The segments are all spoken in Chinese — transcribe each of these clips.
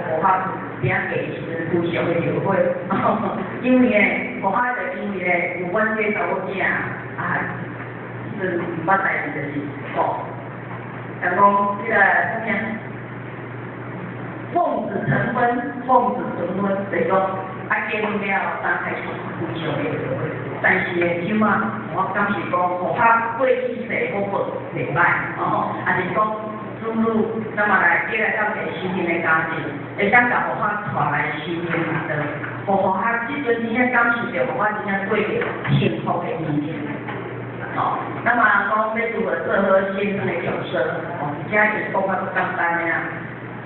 佛法边给是不常的流会，因为咧，佛法就因为咧，有阮这查某囝是毋捌代志就是讲这个什么？奉子成婚，奉子成婚，就是讲结婚了才开始不常的流会。但是咧，即马我敢是讲，佛法过去世好好袂歹，也是讲。子女，那么来过来到一个新鲜的家庭，会当甲佛法带来新鲜的，佛法即阵真正感受着佛法真正过着幸福的年纪。那么讲要如何做好先生的角色，真正是讲法不简单的啊。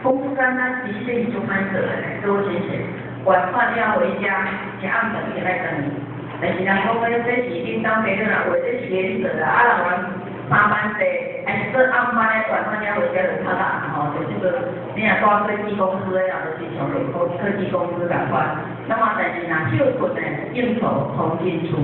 讲不简单，其实是就歹做的嘞。各位先生，晚饭要回家，吃暗顿也来等你。但是人讲这是恁当爸母啦，或者是连做啦，人玩。上班制，还是做暗班咧，晚上才回家就较难就这个，你若做科技公司的啊，就是像科技公司共款。那么但是若少困呢，应酬重新出，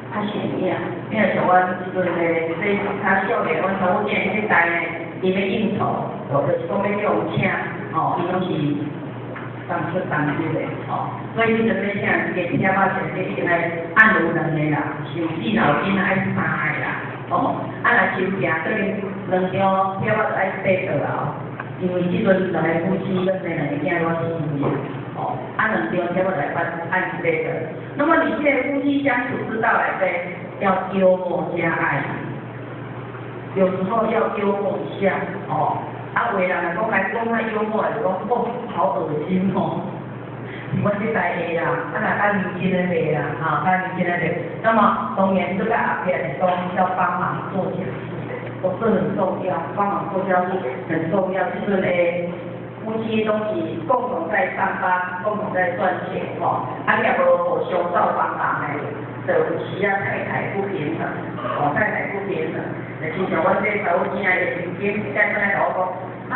较显影。因为像阮即阵咧，这较少年，阮查某囝这代呢，伊要应酬，就是讲要用请，伊拢是当出当入的，所以即阵要请一个车仔先，一定来按2个啦，甚至老囡仔爱3个啦。若收订对2张票我就爱8个啦，因为即阵2个夫妻跟2个囝我是4个，2张票我就爱按8个。那么你现在夫妻相处之道来说，要幽默加爱，有时候要幽默一下有的人来讲太幽默，就讲好恶心我这代下啦，若按年轻的下啦，按年轻的下。那么当然这个阿伯来讲要帮忙做家事，都是很重要，帮忙做家事很重要。就是咧，夫妻都是共同在上班，共同在赚钱你也无互相照帮忙的，就是太太不平衡，太太不平衡。就是像阮这查某囝的时间，再来甲我讲，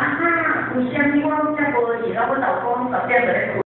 有啥物我遮无闲，我老公10点就咧困。